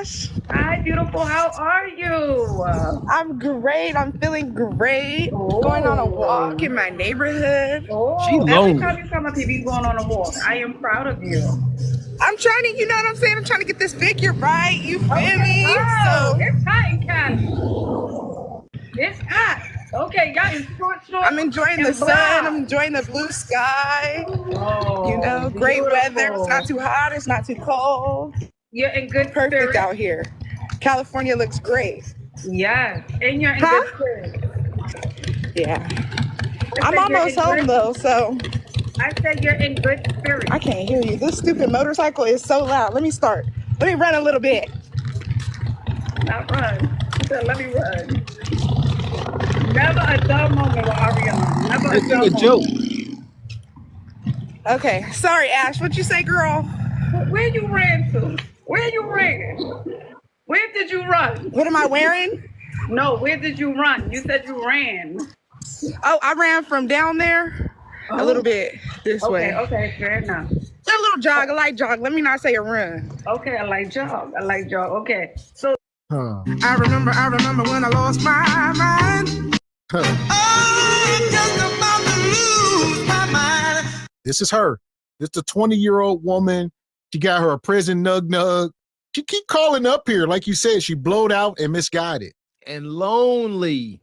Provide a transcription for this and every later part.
Ash. Hi, beautiful. How are you? I'm great. I'm feeling great. Going on a walk in my neighborhood. She Every lonely. time you come up here, you going on a walk. I am proud of you. I'm trying to, you know what I'm saying? I'm trying to get this figure right. You feel Okay. me? Oh, So it's hot in Cali. It's hot. Okay, y'all in short I'm enjoying the and sun. I'm blah. enjoying the blue sky. You Oh, know, great weather. It's not beautiful. too hot. It's not too cold. You're in good Perfect spirit. out here. California looks great. Yes, and you're in good Huh? spirit. Yeah. I I'm said you're almost in home good. though, so I said you're in good spirit. I can't hear you. This stupid motorcycle is so loud. Let me start. Let me run a little bit. Not run. She said, "Let me run." Never a dull moment with Ariana. Never a Making dull a joke. moment. Okay. Sorry, Ash. What you say, girl? Where you ran to? Where you ran? Where did you run? What am I wearing? No, where did you run? You said you ran. Oh, I ran from down there a little Oh, bit this okay, way. okay, fair enough. A little jog, a light jog. Let me not say a run. Okay, I like jog. I like jog. Okay, so Huh. I remember when I lost my mind. Huh. I'm just about to lose my mind. This is her. This the 20-year-old woman. She got her a prison nug. She keep calling up here, like you said. She blowed out and misguided. And lonely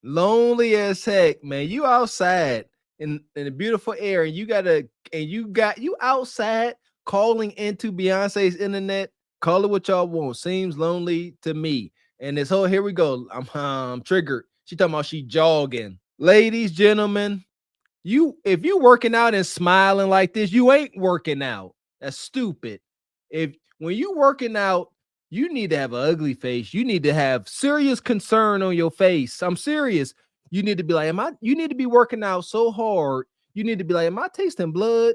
as heck, man. You outside in a beautiful air, and you outside calling into Beyonce's internet. Call it what y'all want. Seems lonely to me. And this whole here we go. I'm triggered. She talking about she jogging. Ladies, gentlemen, if you working out and smiling like this, you ain't working out. That's stupid. If when you working out, you need to have an ugly face. You need to have serious concern on your face. I'm serious. You need to be like, you need to be working out so hard. You need to be like, am I tasting blood?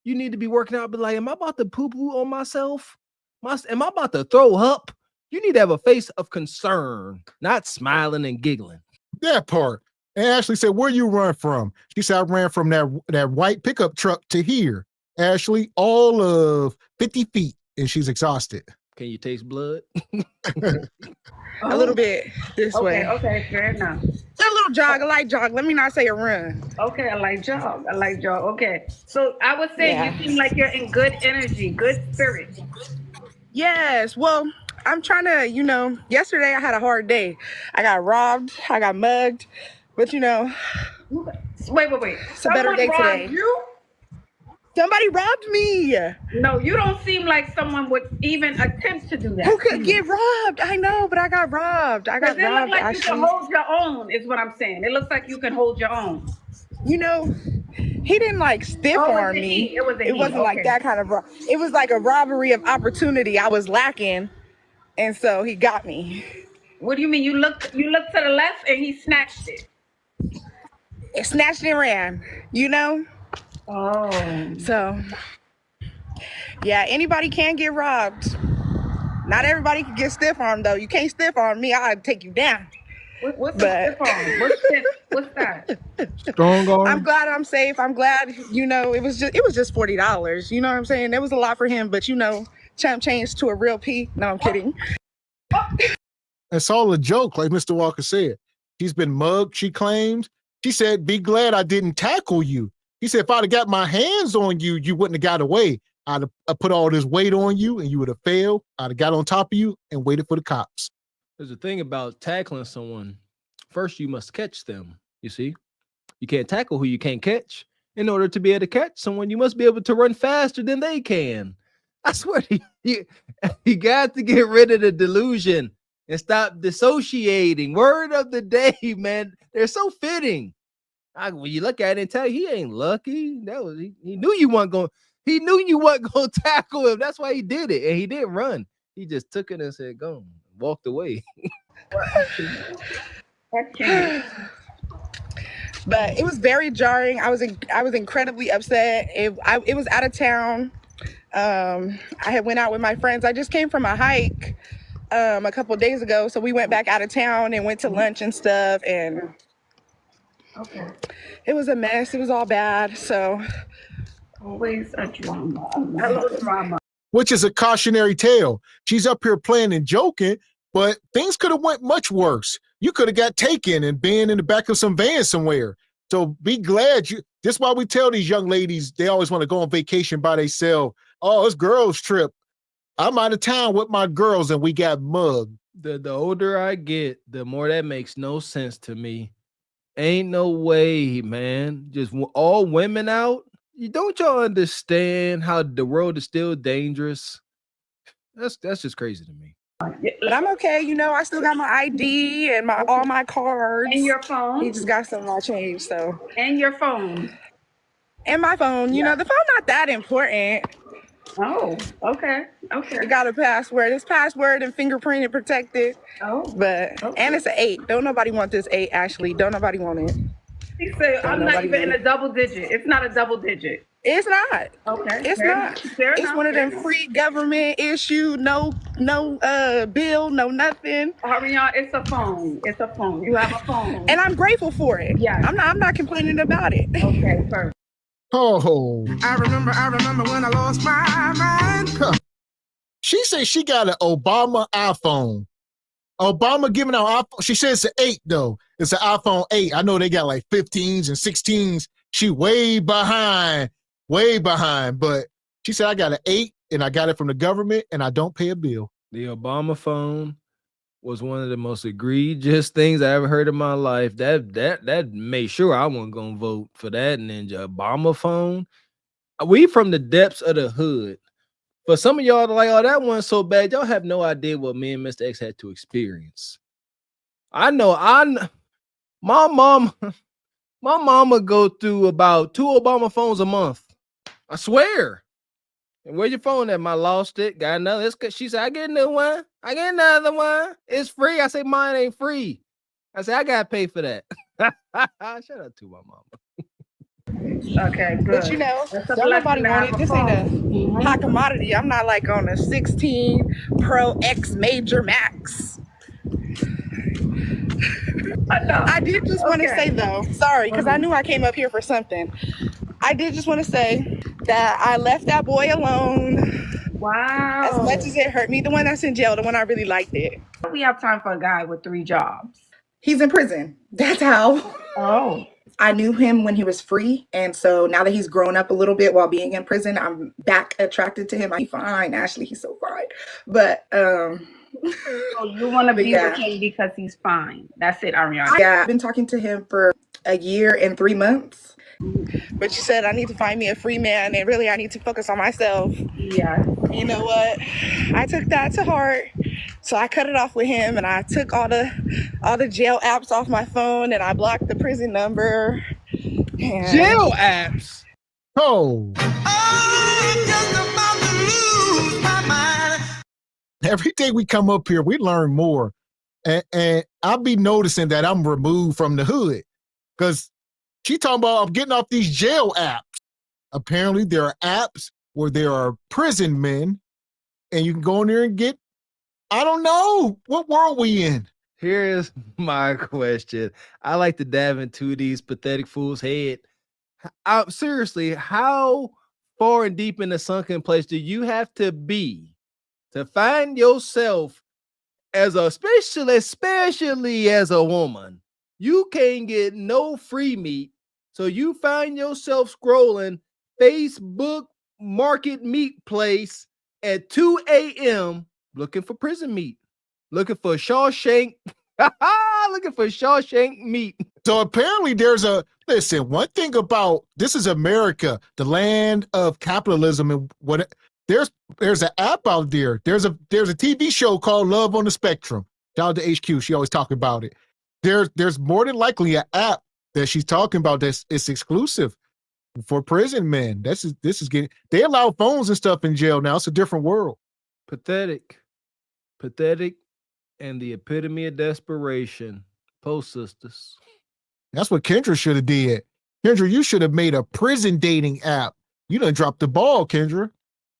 You need to be working out, be like, am I about to poo-poo on myself? Am I about to throw up? You need to have a face of concern, not smiling and giggling. That part. And Ashley said, where you run from? She said, I ran from that white pickup truck to here. Ashley, all of 50 feet, and she's exhausted. Can you taste blood? A little bit this way. Okay, fair enough. A little jog, a light jog. Let me not say a run. Okay, I like jog. I like jog. Okay, so I would say Yeah. you seem like you're in good energy, good spirit. Yes. Well, I'm trying to, yesterday I had a hard day. I got robbed, I got mugged, but Wait. it's a better day today. You? Somebody robbed me. No, you don't seem like someone would even attempt to do that. Who could get robbed? I know, but I got robbed. I got Does it look robbed, like you can Ashley. hold your own, is what I'm saying. It looks like you can hold your own. He didn't like stiff arm me. It was a he. Wasn't like Okay. that kind of it was like a robbery of opportunity. I was lacking, and so he got me. What do you mean? You looked to the left and he snatched it. It snatched and ran, Oh. So, yeah, anybody can get robbed. Not everybody can get stiff arm though. You can't stiff arm me. I'll take you down. What's the stiff arm? What's that? Strong arm. I'm glad I'm safe. I'm glad, it was just $40. You know what I'm saying? It was a lot for him, but chump change to a real P. No, I'm kidding. It's all a joke, like Mr. Walker said. She's been mugged, she claims. She said, be glad I didn't tackle you. He said, if I'd have got my hands on you, you wouldn't have got away. I'd have put all this weight on you and you would have failed. I'd have got on top of you and waited for the cops. There's a thing about tackling someone. First, you must catch them. You see, you can't tackle who you can't catch. In order to be able to catch someone, you must be able to run faster than they can. I swear, you got to get rid of the delusion and stop dissociating. Word of the day, man. They're so fitting. When you look at it and tell you he ain't lucky. He knew you weren't going. He knew you weren't going to tackle him. That's why he did it, and he didn't run. He just took it and said, "Go," walked away. But it was very jarring. I was incredibly upset. It was out of town. I had went out with my friends. I just came from a hike a couple of days ago, so we went back out of town and went to lunch and stuff, and it was a mess. It was all bad. So Always a drama. Hello, drama. which is a cautionary tale. She's up here playing and joking, but things could have went much worse. You could have got taken and been in the back of some van somewhere. So be glad you. This is why we tell these young ladies they always want to go on vacation by themselves. Oh, it's girls' trip. I'm out of town with my girls and we got mugged. The older I get, the more that makes no sense to me. Ain't no way, man. Just all women out. Don't y'all understand how the world is still dangerous? That's just crazy to me. But I'm okay. You know, I still got my ID and all my cards. And your phone. He just got some of my change, so. And your phone. And my phone. You know, the phone not that important. Oh, okay. Okay. It got a password. It's password and fingerprinted protected. Oh. But and it's an 8. Don't nobody want this 8, actually. Don't nobody want it. He said, I'm not even in a double digit. It's not a double digit. It's not. Okay. It's not. It's one of them free government issued, no bill, no nothing. Ariana, it's a phone. It's a phone. You have a phone. And I'm grateful for it. Yeah. I'm not complaining about it. Okay, perfect. Oh. I remember when I lost my mind. Huh. She said she got an Obama iPhone. Obama giving out iPhone. She says it's an 8 though. It's an iPhone 8. I know they got like 15s and 16s. She way behind. But she said I got an 8 and I got it from the government and I don't pay a bill. The Obama phone was one of the most egregious things I ever heard in my life. That made sure I wasn't gonna vote for that ninja Obama phone. We from the depths of the hood. For some of y'all like, oh, that one's so bad. Y'all have no idea what me and Mr. X had to experience. I know. My mama go through about 2 Obama phones a month. I swear. And where your phone at? I lost it. Got another. She said, I get a new one. I get another one. It's free. I say, mine ain't free. I said, I got to pay for that. Shout out to my mama. Okay, good. But you know, don't nobody want it. This ain't a hot commodity. I'm not like on a 16 Pro X Major Max. I did just want to say though, sorry, because I knew I came up here for something. I did just want to say that I left that boy alone. Wow. As much as it hurt me, the one that's in jail, the one I really liked it. We have time for a guy with 3 jobs. He's in prison. That's how. Oh. I knew him when he was free. And so now that he's grown up a little bit while being in prison, I'm back attracted to him. He's fine, Ashley. He's so fine. But, so you want to be with him because he's fine. That's it, Ariana. Yeah, I've been talking to him for a year and 3 months. But you said I need to find me a free man and really I need to focus on myself. Yeah. You know what? I took that to heart. So I cut it off with him and I took all the jail apps off my phone and I blocked the prison number. And jail apps? Oh. I'm just about to lose my mind. Every day we come up here, we learn more. And I'll be noticing that I'm removed from the hood. Because she talking about I'm getting off these jail apps. Apparently there are apps where there are prison men and you can go in there and get, I don't know, what world we in? Here is my question. I like to dive into these pathetic fools' head. Seriously, how far and deep in the sunken place do you have to be to find yourself as especially as a woman? You can't get no free meat, so you find yourself scrolling Facebook Market Meat Place at 2 a.m. looking for prison meat, looking for Shawshank, looking for Shawshank meat. So apparently listen, one thing about, this is America, the land of capitalism, and what there's an app out there. There's a TV show called Love on the Spectrum. Shout out to HQ. She always talking about it. There's more than likely an app that she's talking about that's it's exclusive for prison men. This is getting, they allow phones and stuff in jail now. It's a different world. Pathetic, and the epitome of desperation. Post sisters. That's what Kendra should have did. Kendra, you should have made a prison dating app. You done dropped the ball, Kendra.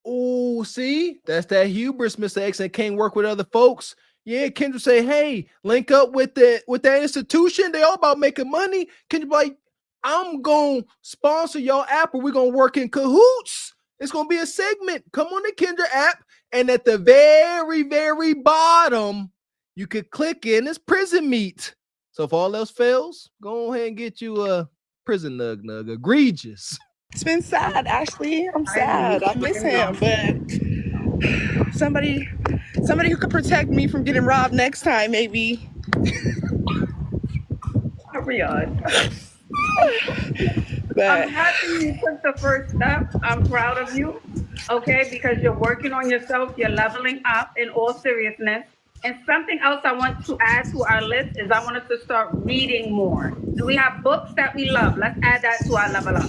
Oh, see, that's that hubris, Mr. X, and can't work with other folks. Yeah, Kendra say, hey, link up with that institution. They all about making money. Kendra be like, I'm gonna sponsor y'all app, or we're gonna work in cahoots. It's gonna be a segment. Come on the Kendra app, and at the very, very bottom, you could click in this prison meat. So if all else fails, go ahead and get you a prison nug egregious. It's been sad, Ashley. I'm I sad. know. I miss him, but somebody who could protect me from getting robbed next time, maybe. Ariane. But I'm happy you took the first step. I'm proud of you, okay, because you're working on yourself, you're leveling up in all seriousness. And something else I want to add to our list is I want us to start reading more. Do we have books that we love? Let's add that to our level up.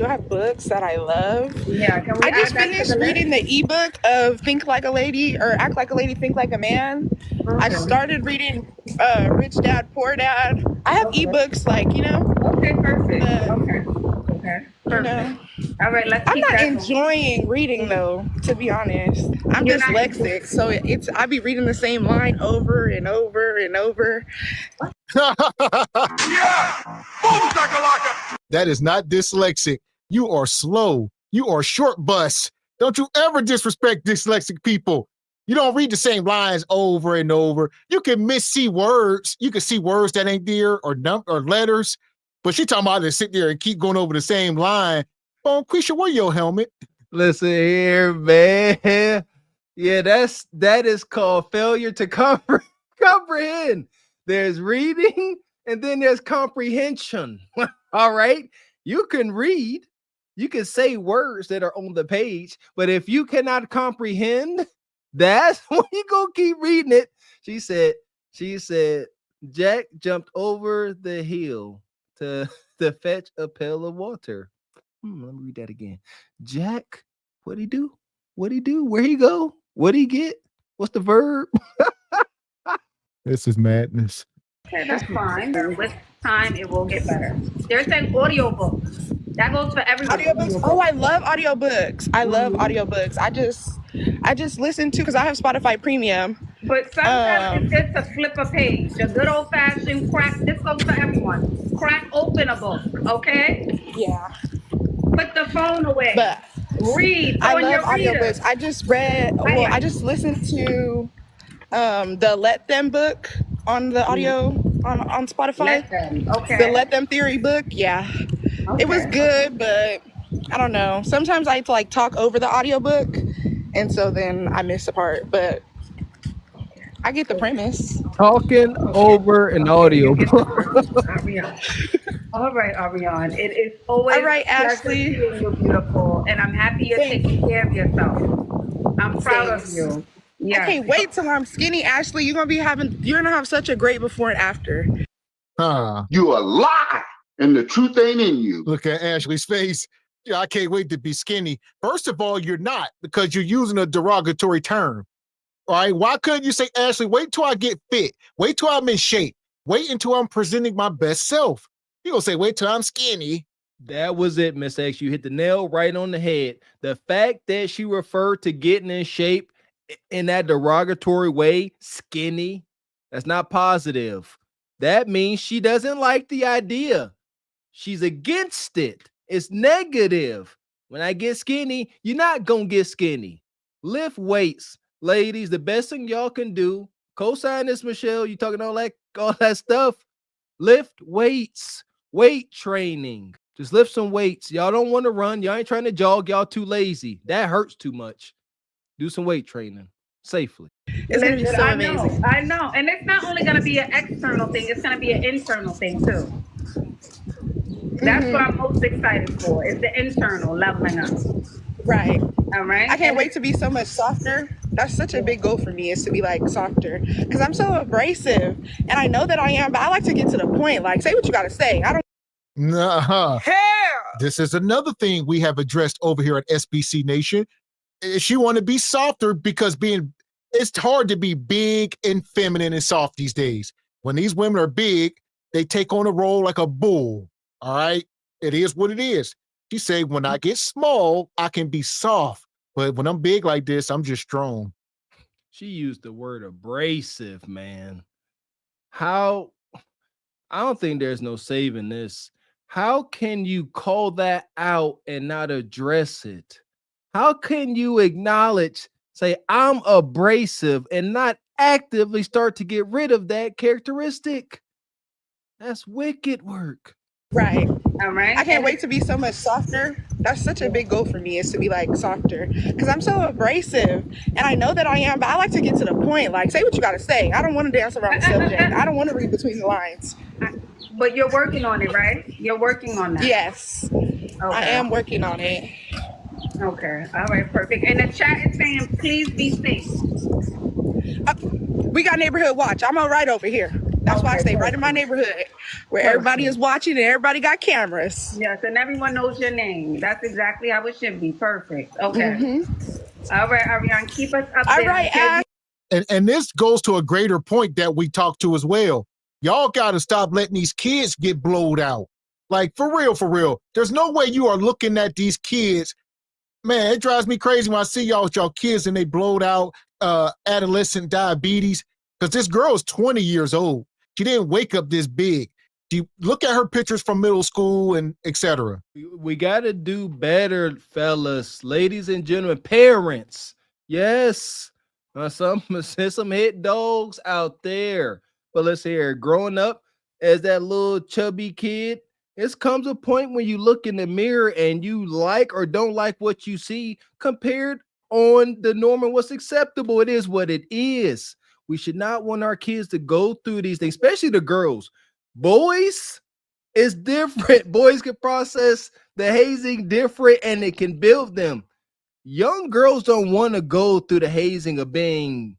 do I have books that I love? Yeah, can we I just add that to finished the list? reading the ebook of Think Like a Lady or Act Like a Lady, Think Like a Man. I Okay. started reading Rich Dad, Poor Dad. I have Okay. ebooks, like, you know, Okay, perfect. Uh, Okay, you perfect. know. All right, let's I'm keep not that going. enjoying reading though, to be honest. I'm You're not dyslexic, so it's I be reading the same line over and over and over. That is not dyslexic. You are slow. You are short bus. Don't you ever disrespect dyslexic people. You don't read the same lines over and over. You can see words. You can see words that ain't there or letters. But she talking about to sit there and keep going over the same line. Oh, Quisha, wear your helmet. Listen here, man. Yeah, that is called failure to comprehend. There's reading and then there's comprehension. All right. You can read, you can say words that are on the page, but if you cannot comprehend, that's when you gonna keep reading it. She said, Jack jumped over the hill to fetch a pail of water. Let me read that again. Jack, what'd he do? What'd he do? Where'd he go? What'd he get? What's the verb? This is madness. Okay, that's fine. With time, it will get better. They're saying audiobooks. That goes for everyone. Audiobooks. Oh, I love audiobooks. I love audiobooks. I just listen to because I have Spotify Premium. But sometimes it's just to flip a page. A good old fashioned crack. This goes for everyone. Crack open a book, okay? Yeah. Put the phone away. But read I on love your reader. audiobooks. I just read. Well, I just listened to the Let Them book on the audio on Spotify. Let them. Okay. The Let Them Theory book. Yeah. It was good, but I don't know. Sometimes I like talk over the audiobook, and so then I miss a part. But I get the premise. Talking over an audio. All right, Ariane. It is always All right, a pleasure Ashley. seeing you, beautiful, and I'm happy you're Thank taking care of yourself. I'm proud Thanks. of you. I Yeah. can't wait till I'm skinny, Ashley. You're gonna have such a great before and after. You a lie, and the truth ain't in you. Look at Ashley's face. Yeah, I can't wait to be skinny. First of all, you're not, because you're using a derogatory term. All right. Why couldn't you say, Ashley, wait till I get fit? Wait till I'm in shape. Wait until I'm presenting my best self. You gonna say, wait till I'm skinny. That was it, Miss X. You hit the nail right on the head. The fact that she referred to getting in shape in that derogatory way, skinny, that's not positive. That means she doesn't like the idea. She's against it. It's negative. When I get skinny, you're not gonna get skinny. Lift weights. Ladies, the best thing y'all can do, co-sign this, Michelle. You talking all that stuff. Lift weights, weight training. Just lift some weights. Y'all don't want to run. Y'all ain't trying to jog. Y'all too lazy. That hurts too much. Do some weight training safely. It's gonna be so amazing. I know. And it's not only gonna be an external thing, it's gonna be an internal thing too. That's what I'm most excited for, is the internal leveling up. Right. All right. I can't wait to be so much softer. That's such a big goal for me, is to be like softer, because I'm so abrasive, and I know that I am, but I like to get to the point. Like, say what you got to say. I don't. Nah. Hell. This is another thing we have addressed over here at SBC Nation. She want to be softer because it's hard to be big and feminine and soft these days. When these women are big, they take on a role like a bull. All right. It is what it is. She said, when I get small, I can be soft. But when I'm big like this, I'm just strong. She used the word abrasive, man. I don't think there's no saving this. How can you call that out and not address it? How can you acknowledge, say, I'm abrasive and not actively start to get rid of that characteristic? That's wicked work. Right. All right. I can't wait to be so much softer. That's such a big goal for me, is to be like softer, because I'm so abrasive, and I know that I am, but I like to get to the point. Like, say what you got to say. I don't want to dance around the subject. I don't want to read between the lines. But you're working on it, right? You're working on that. Yes, Okay. I am working on it. Okay. All right. Perfect. And the chat is saying, please be safe. We got neighborhood watch. I'm all right over here. That's why I stay right in my neighborhood, where everybody is watching and everybody got cameras. Yes, and everyone knows your name. That's exactly how it should be. Perfect. Okay. All right, Ariane, keep us updated. All right, Ash. And this goes to a greater point that we talked to as well. Y'all got to stop letting these kids get blowed out. Like, for real, for real. There's no way you are looking at these kids. Man, it drives me crazy when I see y'all with y'all kids and they blowed out adolescent diabetes, because this girl is 20 years old. She didn't wake up this big. You look at her pictures from middle school and etc. We got to do better, fellas, ladies and gentlemen, parents. Yes, some hit dogs out there. But let's hear, growing up as that little chubby kid, it comes a point when you look in the mirror and you like or don't like what you see compared on the norm and what's acceptable. It is what it is. We should not want our kids to go through these things, especially the girls. Boys, it's different. Boys can process the hazing different and it can build them. Young girls don't want to go through the hazing of being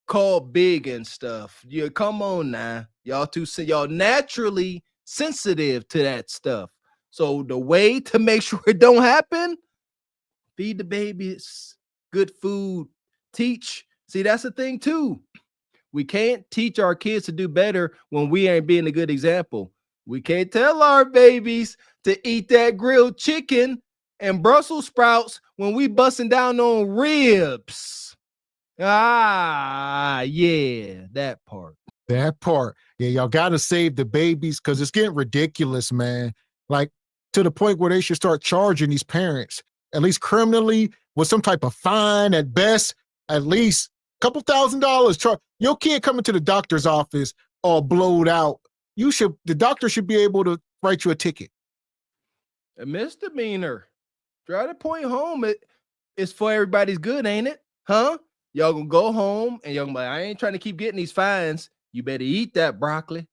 called big and stuff. Yeah, come on now. Y'all naturally sensitive to that stuff. So the way to make sure it don't happen, feed the babies good food, teach. See, that's the thing too. We can't teach our kids to do better when we ain't being a good example. We can't tell our babies to eat that grilled chicken and Brussels sprouts when we busting down on ribs. Ah, yeah, that part. That part. Yeah, y'all got to save the babies, because it's getting ridiculous, man. Like, to the point where they should start charging these parents, at least criminally, with some type of fine at best, at least a couple $1,000s. Your kid coming to the doctor's office all blowed out. The doctor should be able to write you a ticket. A misdemeanor. Try to point home. It's for everybody's good, ain't it? Huh? Y'all gonna go home and y'all gonna be like, I ain't trying to keep getting these fines. You better eat that broccoli.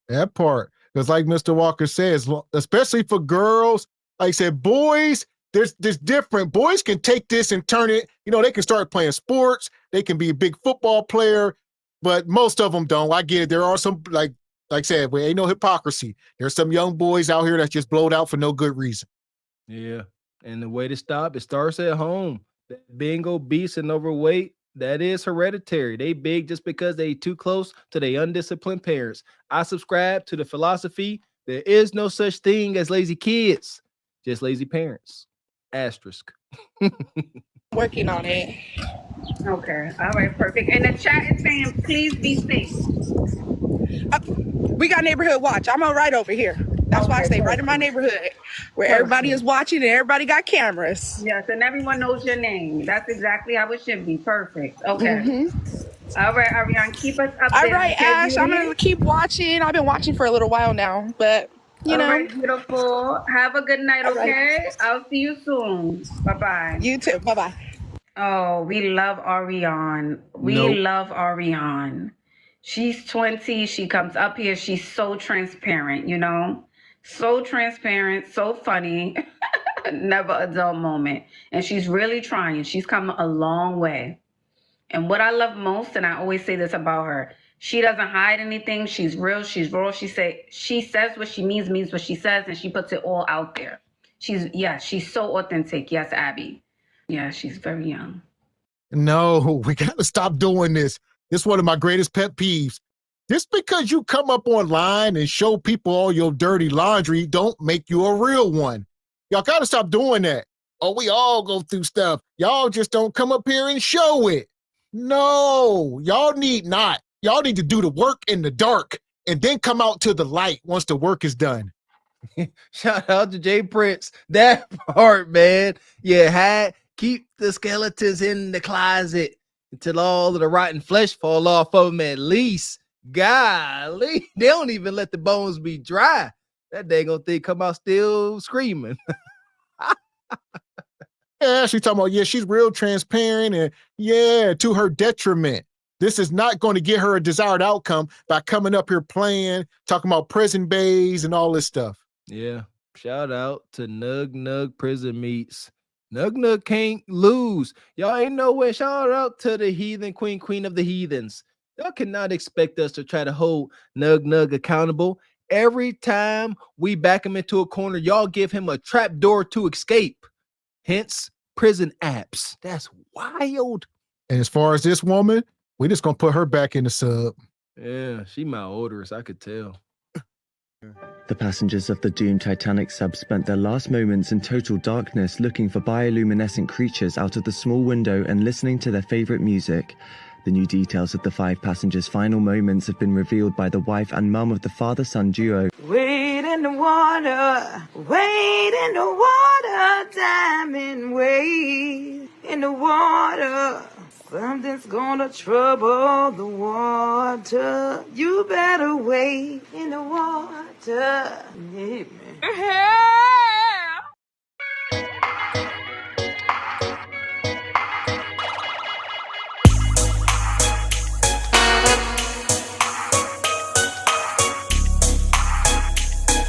That part. Because like Mr. Walker says, especially for girls, like I said, boys, there's different. Boys can take this and turn it, they can start playing sports. They can be a big football player, but most of them don't. I get it. There are some, like I said, there ain't no hypocrisy. There's some young boys out here that just blowed out for no good reason. Yeah. And the way to stop it starts at home. Being obese and overweight, that is hereditary. They big just because they too close to their undisciplined parents. I subscribe to the philosophy there is no such thing as lazy kids, just lazy parents. Asterisk. Working on it. Okay. All right. Perfect. And the chat is saying, please be safe. We got neighborhood watch. I'm all right over here. That's why I stay right in my neighborhood, where everybody is watching and everybody got cameras. Yes, and everyone knows your name. That's exactly how it should be. Perfect. Okay. All right, Ariane, keep us updated. All right, Ash, I'm going to keep watching. I've been watching for a little while now, but, All right, beautiful. Have a good night, okay? Right. I'll see you soon. Bye-bye. You too. Bye-bye. Oh, we love Ariane. Love Ariane. She's 20. She comes up here. She's so transparent, So transparent, so funny. Never a dull moment. And she's really trying. She's come a long way. And what I love most, and I always say this about her, she doesn't hide anything. She's real. She's raw. She says what she means what she says, and she puts it all out there. She's so authentic. Yes, Abby. Yeah, she's very young. No, we got to stop doing this. This is one of my greatest pet peeves. Just because you come up online and show people all your dirty laundry don't make you a real one. Y'all got to stop doing that. Oh, we all go through stuff. Y'all just don't come up here and show it. No, y'all need not. Y'all need to do the work in the dark and then come out to the light once the work is done. Shout out to Jay Prince. That part, man. Yeah, keep the skeletons in the closet until all of the rotten flesh fall off of them at least. Golly, they don't even let the bones be dry. That dang old thing come out still screaming. Yeah, she's talking about, yeah, she's real transparent and yeah, to her detriment. This is not going to get her a desired outcome by coming up here playing, talking about prison bays and all this stuff. Yeah. Shout out to Nug Prison Meats. Nug can't lose. Y'all ain't nowhere. Shout out to the heathen queen of the heathens. Y'all cannot expect us to try to hold Nug accountable. Every time we back him into a corner, y'all give him a trap door to escape. Hence, prison apps. That's wild. And as far as this woman, we just gonna put her back in the sub. Yeah, she malodorous, I could tell. The passengers of the doomed Titanic sub spent their last moments in total darkness looking for bioluminescent creatures out of the small window and listening to their favorite music. The new details of the 5 passengers' final moments have been revealed by the wife and mum of the father-son duo. Wade in the water, diamond, wade in the water. Something's gonna trouble the water. You better wade in the water. Yeah, man. Hey!